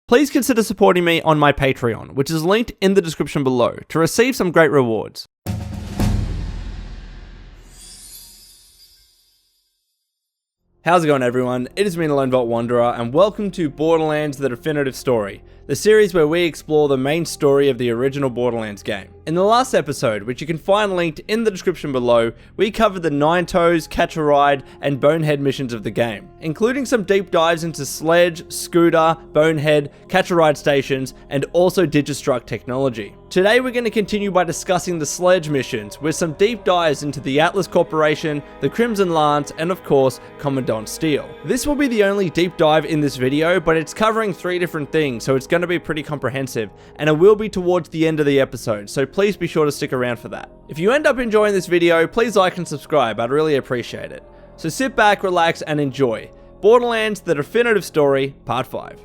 Please consider supporting me on my Patreon, which is linked in the description below, to receive some great rewards. How's it going, everyone? It is me, the Lone Vault Wanderer, and welcome to Borderlands: The Definitive Story, the series where we explore the main story of the original Borderlands game. In the last episode, which you can find linked in the description below, we covered the Nine Toes, Catch a Ride, and Bonehead missions of the game, including some deep dives into Sledge, Scooter, Bonehead, Catch a Ride stations, and also Digistruct technology. Today we're going to continue by discussing the Sledge missions, with some deep dives into the Atlas Corporation, the Crimson Lance, and of course, Commandant Steele. This will be the only deep dive in this video, but it's covering 3 different things, so it's going to be pretty comprehensive, and it will be towards the end of the episode, so please be sure to stick around for that. If you end up enjoying this video, please like and subscribe, I'd really appreciate it. So sit back, relax, and enjoy Borderlands: The Definitive Story, Part 5.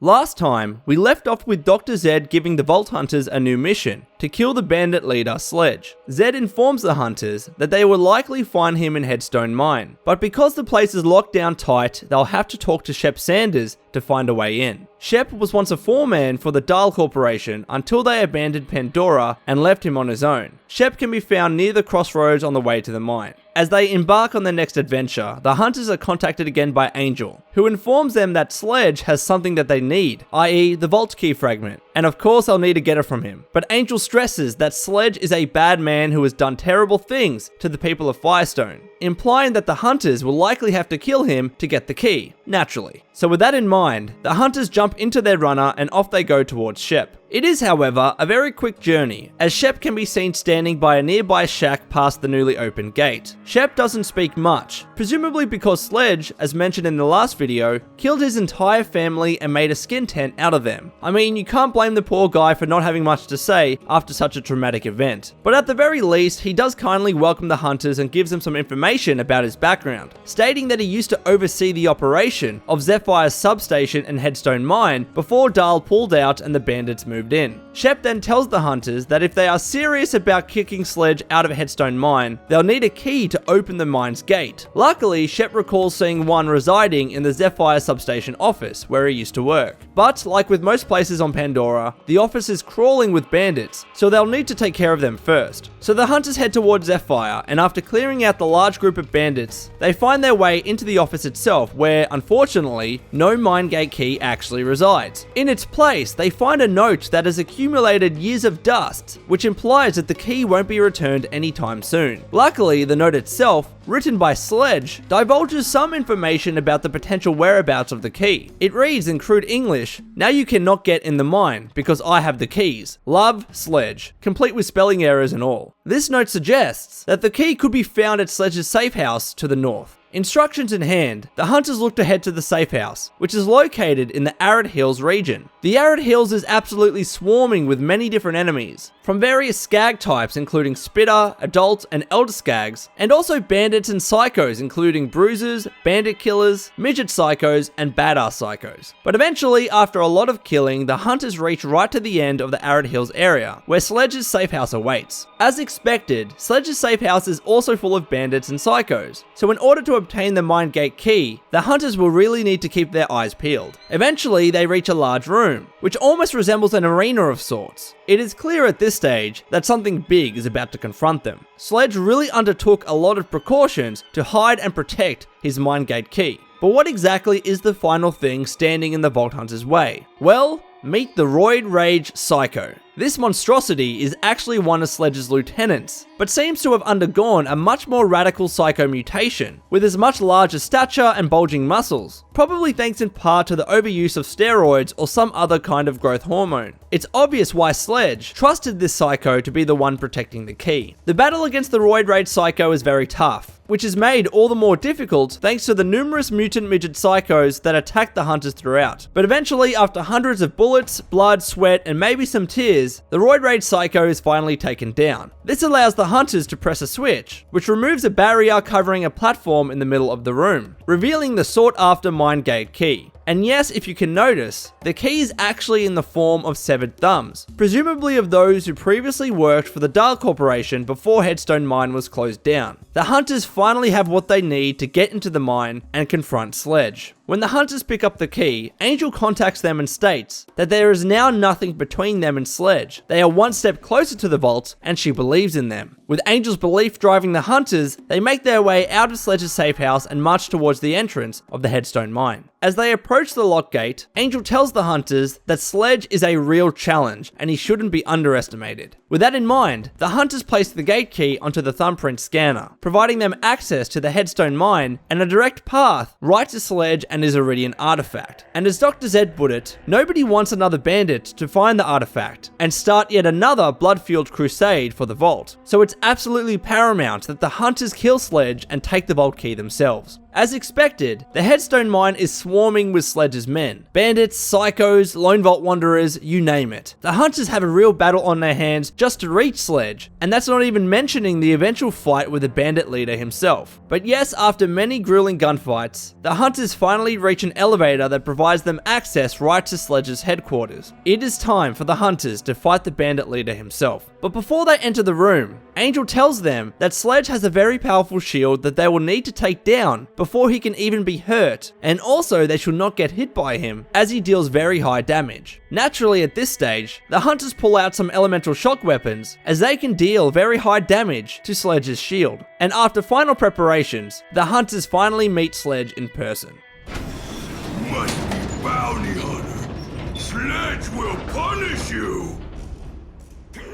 Last time, we left off with Dr. Zed giving the Vault Hunters a new mission, to kill the bandit leader Sledge. Zed informs the hunters that they will likely find him in Headstone Mine, but because the place is locked down tight, they'll have to talk to Shep Sanders to find a way in. Shep was once a foreman for the Dahl Corporation until they abandoned Pandora and left him on his own. Shep can be found near the crossroads on the way to the mine. As they embark on their next adventure, the hunters are contacted again by Angel, who informs them that Sledge has something that they need, i.e. the Vault Key fragment, and of course they'll need to get it from him. But Angel stresses that Sledge is a bad man who has done terrible things to the people of Firestone, implying that the hunters will likely have to kill him to get the key, naturally. So with that in mind, the hunters jump into their runner and off they go towards Shep. It is, however, a very quick journey, as Shep can be seen standing by a nearby shack past the newly opened gate. Shep doesn't speak much, presumably because Sledge, as mentioned in the last video, killed his entire family and made a skin tent out of them. I mean, you can't blame the poor guy for not having much to say after such a traumatic event. But at the very least, he does kindly welcome the hunters and gives them some information about his background, stating that he used to oversee the operation of Zephyr's substation and Headstone Mine before Dahl pulled out and the bandits moved in. Shep then tells the hunters that if they are serious about kicking Sledge out of Headstone Mine, they'll need a key to open the mine's gate. Luckily, Shep recalls seeing one residing in the Zephyr substation office, where he used to work. But, like with most places on Pandora, the office is crawling with bandits, so they'll need to take care of them first. So the hunters head towards Zephyr, and after clearing out the large group of bandits, they find their way into the office itself, where, unfortunately, no mine gate key actually resides. In its place, they find a note that has accumulated years of dust, which implies that the key won't be returned anytime soon. Luckily, the note itself, written by Sledge, divulges some information about the potential whereabouts of the key. It reads in crude English, "Now you cannot get in the mine, because I have the keys. Love, Sledge," complete with spelling errors and all. This note suggests that the key could be found at Sledge's safe house to the north. Instructions in hand, the hunters look to head to the safe house, which is located in the Arid Hills region. The Arid Hills is absolutely swarming with many different enemies, from various skag types including Spitter, Adult, and Elder Skags, and also bandits and psychos including bruisers, bandit killers, midget psychos, and badass psychos. But eventually, after a lot of killing, the hunters reach right to the end of the Arid Hills area, where Sledge's safe house awaits. As expected, Sledge's safe house is also full of bandits and psychos, so in order to obtain the mine gate key, the hunters will really need to keep their eyes peeled. Eventually, they reach a large room, which almost resembles an arena of sorts. It is clear at this stage that something big is about to confront them. Sledge really undertook a lot of precautions to hide and protect his mine gate key. But what exactly is the final thing standing in the Vault Hunter's way? Well, meet the Roid Rage Psycho. This monstrosity is actually one of Sledge's lieutenants, but seems to have undergone a much more radical psycho mutation, with his much larger stature and bulging muscles, probably thanks in part to the overuse of steroids or some other kind of growth hormone. It's obvious why Sledge trusted this psycho to be the one protecting the key. The battle against the Roid Rage Psycho is very tough, which is made all the more difficult thanks to the numerous mutant midget psychos that attack the hunters throughout. But eventually, after hundreds of bullets, blood, sweat, and maybe some tears, the Roid Rage Psycho is finally taken down. This allows the hunters to press a switch, which removes a barrier covering a platform in the middle of the room, revealing the sought after mine gate key. And yes, if you can notice, the key is actually in the form of severed thumbs, presumably of those who previously worked for the Dahl Corporation before Headstone Mine was closed down. The hunters finally have what they need to get into the mine and confront Sledge. When the hunters pick up the key, Angel contacts them and states that there is now nothing between them and Sledge. They are one step closer to the vault, and she believes in them. With Angel's belief driving the hunters, they make their way out of Sledge's safe house and march towards the entrance of the Headstone Mine. As they approach the lock gate, Angel tells the hunters that Sledge is a real challenge and he shouldn't be underestimated. With that in mind, the hunters place the gate key onto the thumbprint scanner, providing them access to the Headstone Mine and a direct path right to Sledge and his Iridian artifact. And as Dr. Zed put it, nobody wants another bandit to find the artifact and start yet another blood-fueled crusade for the vault. So it's absolutely paramount that the hunters kill Sledge and take the vault key themselves. As expected, the Headstone Mine is swarming with Sledge's men. Bandits, psychos, lone vault wanderers, you name it. The hunters have a real battle on their hands just to reach Sledge, and that's not even mentioning the eventual fight with the bandit leader himself. But yes, after many grueling gunfights, the hunters finally reach an elevator that provides them access right to Sledge's headquarters. It is time for the hunters to fight the bandit leader himself. But before they enter the room, Angel tells them that Sledge has a very powerful shield that they will need to take down before he can even be hurt, and also they should not get hit by him as he deals very high damage. Naturally, at this stage, the hunters pull out some elemental shock weapons as they can deal very high damage to Sledge's shield. And after final preparations, the hunters finally meet Sledge in person. Must be bounty hunter. Sledge will punish you.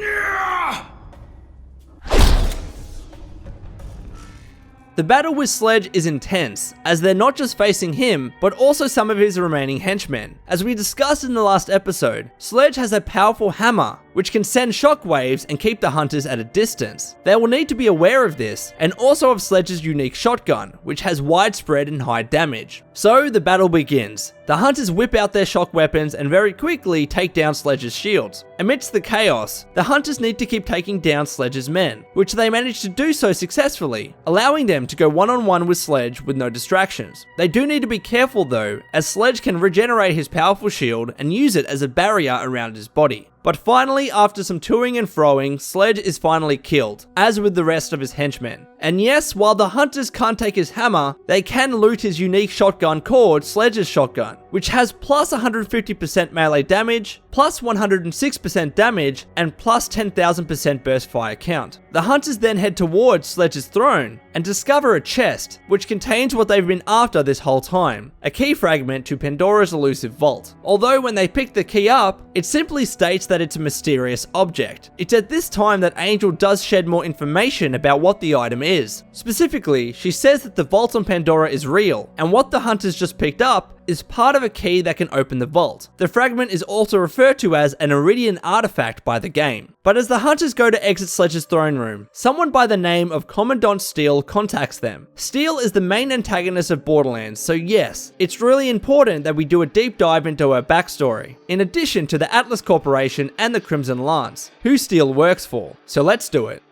Yeah! The battle with Sledge is intense, as they're not just facing him, but also some of his remaining henchmen. As we discussed in the last episode, Sledge has a powerful hammer, which can send shockwaves and keep the hunters at a distance. They will need to be aware of this, and also of Sledge's unique shotgun, which has widespread and high damage. So the battle begins. The hunters whip out their shock weapons and very quickly take down Sledge's shields. Amidst the chaos, the hunters need to keep taking down Sledge's men, which they manage to do so successfully, allowing them to go one-on-one with Sledge with no distractions. They do need to be careful though, as Sledge can regenerate his powerful shield and use it as a barrier around his body. But finally, after some toing and froing, Sledge is finally killed, as with the rest of his henchmen. And yes, while the hunters can't take his hammer, they can loot his unique shotgun called Sledge's shotgun, which has plus 150% melee damage, plus 106% damage, and plus 10,000% burst fire count. The hunters then head towards Sledge's throne and discover a chest, which contains what they've been after this whole time, a key fragment to Pandora's elusive vault. Although when they pick the key up, it simply states that it's a mysterious object. It's at this time that Angel does shed more information about what the item is. Specifically, she says that the vault on Pandora is real, and what the hunters just picked up is part of a key that can open the vault. The fragment is also referred to as an Iridian artifact by the game. But as the hunters go to exit Sledge's throne room, someone by the name of Commandant Steele contacts them. Steele is the main antagonist of Borderlands, so yes, it's really important that we do a deep dive into her backstory, in addition to the Atlas Corporation and the Crimson Lance, who Steele works for. So let's do it.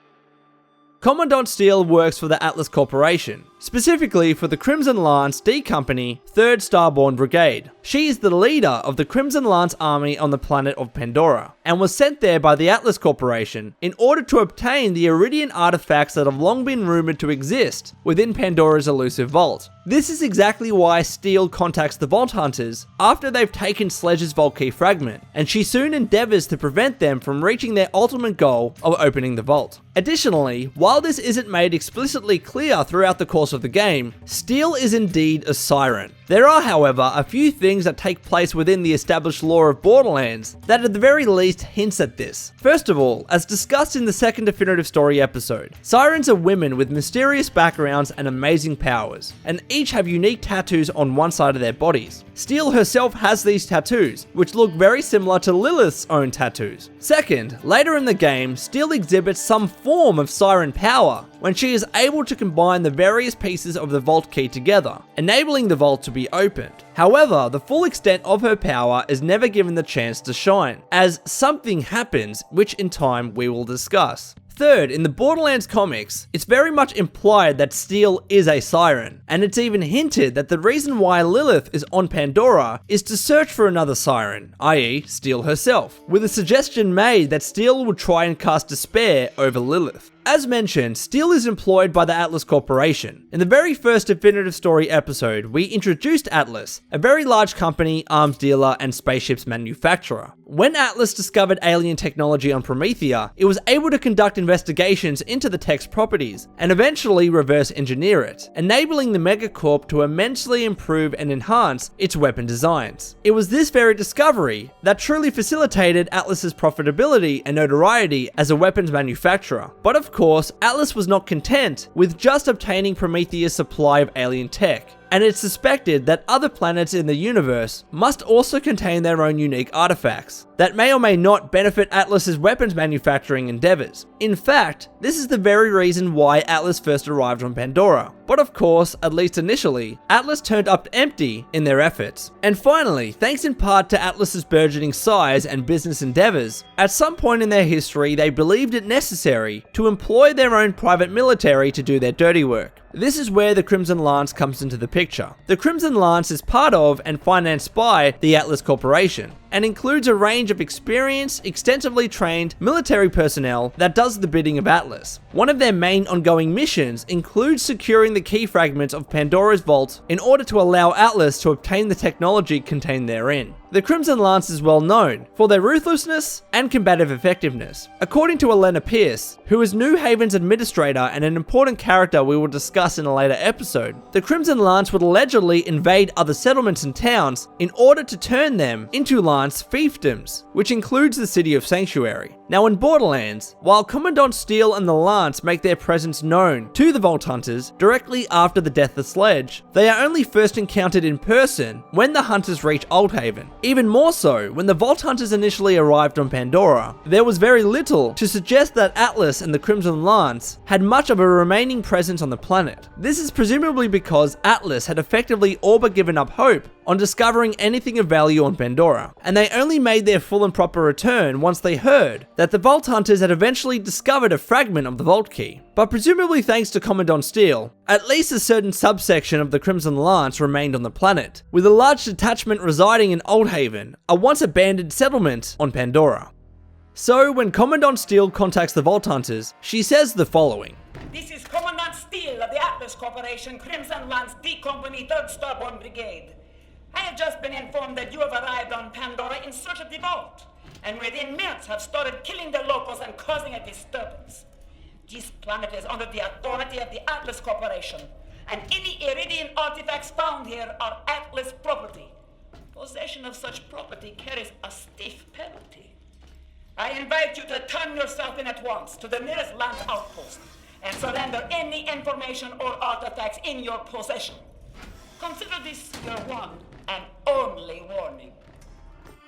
Commandant Steele works for the Atlas Corporation, specifically for the Crimson Lance D Company 3rd Starborn Brigade. She is the leader of the Crimson Lance army on the planet of Pandora, and was sent there by the Atlas Corporation in order to obtain the Iridian artifacts that have long been rumored to exist within Pandora's elusive vault. This is exactly why Steele contacts the Vault Hunters after they've taken Sledge's vault key fragment, and she soon endeavors to prevent them from reaching their ultimate goal of opening the vault. Additionally, while this isn't made explicitly clear throughout the course of the game, Steele is indeed a siren. There are, however, a few things that take place within the established lore of Borderlands that at the very least hints at this. First of all, as discussed in the second Definitive Story episode, sirens are women with mysterious backgrounds and amazing powers, and each have unique tattoos on one side of their bodies. Steele herself has these tattoos, which look very similar to Lilith's own tattoos. Second, later in the game, Steele exhibits some form of siren power when she is able to combine the various pieces of the vault key together, enabling the vault to be opened. However, the full extent of her power is never given the chance to shine, as something happens, which in time we will discuss. Third, in the Borderlands comics, it's very much implied that Steele is a siren, and it's even hinted that the reason why Lilith is on Pandora is to search for another siren, i.e. Steele herself, with a suggestion made that Steele would try and cast Despair over Lilith. As mentioned, Steel is employed by the Atlas Corporation. In the very first Definitive Story episode, we introduced Atlas, a very large company, arms dealer, and spaceships manufacturer. When Atlas discovered alien technology on Promethea, it was able to conduct investigations into the tech's properties, and eventually reverse engineer it, enabling the Megacorp to immensely improve and enhance its weapon designs. It was this very discovery that truly facilitated Atlas's profitability and notoriety as a weapons manufacturer. But of course, Atlas was not content with just obtaining Promethea's supply of alien tech, and it's suspected that other planets in the universe must also contain their own unique artifacts that may or may not benefit Atlas's weapons manufacturing endeavors. In fact, this is the very reason why Atlas first arrived on Pandora. But of course, at least initially, Atlas turned up empty in their efforts. And finally, thanks in part to Atlas's burgeoning size and business endeavors, at some point in their history they believed it necessary to employ their own private military to do their dirty work. This is where the Crimson Lance comes into the picture. The Crimson Lance is part of and financed by the Atlas Corporation, and includes a range of experienced, extensively trained military personnel that does the bidding of Atlas. One of their main ongoing missions includes securing the key fragments of Pandora's vault in order to allow Atlas to obtain the technology contained therein. The Crimson Lance is well known for their ruthlessness and combative effectiveness. According to Elena Pierce, who is New Haven's administrator and an important character we will discuss in a later episode, the Crimson Lance would allegedly invade other settlements and towns in order to turn them into Lance fiefdoms, which includes the city of Sanctuary. Now in Borderlands, while Commandant Steel and the Lance make their presence known to the Vault Hunters directly after the death of Sledge, they are only first encountered in person when the Hunters reach Oldhaven. Even more so, when the Vault Hunters initially arrived on Pandora, there was very little to suggest that Atlas and the Crimson Lance had much of a remaining presence on the planet. This is presumably because Atlas had effectively all but given up hope on discovering anything of value on Pandora, and they only made their full and proper return once they heard that the Vault Hunters had eventually discovered a fragment of the Vault Key. But presumably thanks to Commandant Steel, at least a certain subsection of the Crimson Lance remained on the planet, with a large detachment residing in Oldhaven, a once abandoned settlement on Pandora. So when Commandant Steel contacts the Vault Hunters, she says the following. This is Commandant Steel of the Atlas Corporation, Crimson Lance D Company, 3rd Starborn Brigade. I have just been informed that you have arrived on Pandora in search of the vault, and within minutes have started killing the locals and causing a disturbance. This planet is under the authority of the Atlas Corporation, and any Iridian artifacts found here are Atlas property. Possession of such property carries a stiff penalty. I invite you to turn yourself in at once to the nearest land outpost and surrender any information or artifacts in your possession. Consider this your one and only warning.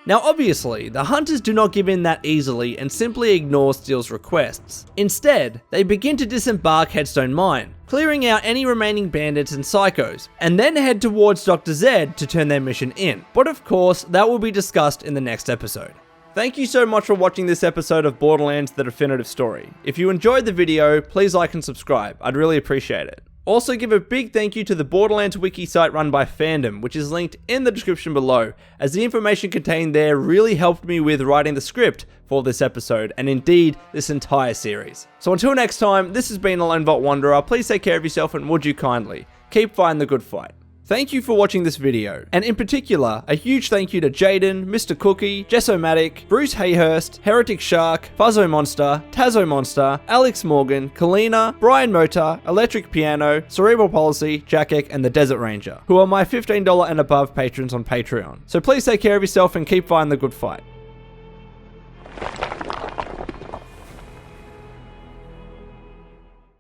Now obviously, the Hunters do not give in that easily and simply ignore Steel's requests. Instead, they begin to disembark Headstone Mine, clearing out any remaining bandits and psychos, and then head towards Dr. Zed to turn their mission in. But of course, that will be discussed in the next episode. Thank you so much for watching this episode of Borderlands: The Definitive Story. If you enjoyed the video, please like and subscribe, I'd really appreciate it. Also give a big thank you to the Borderlands wiki site run by Fandom, which is linked in the description below, as the information contained there really helped me with writing the script for this episode, and indeed this entire series. So until next time, this has been Lone Vault Wanderer. Please take care of yourself, and would you kindly keep fighting the good fight. Thank you for watching this video, and in particular, a huge thank you to Jaden, Mr. Cookie, Jessomatic, Bruce Hayhurst, Heretic Shark, Fuzzo Monster, Tazo Monster, Alex Morgan, Kalina, Brian Mota, Electric Piano, Cerebral Policy, Jackek, and the Desert Ranger, who are my $15 and above patrons on Patreon. So please take care of yourself and keep fighting the good fight.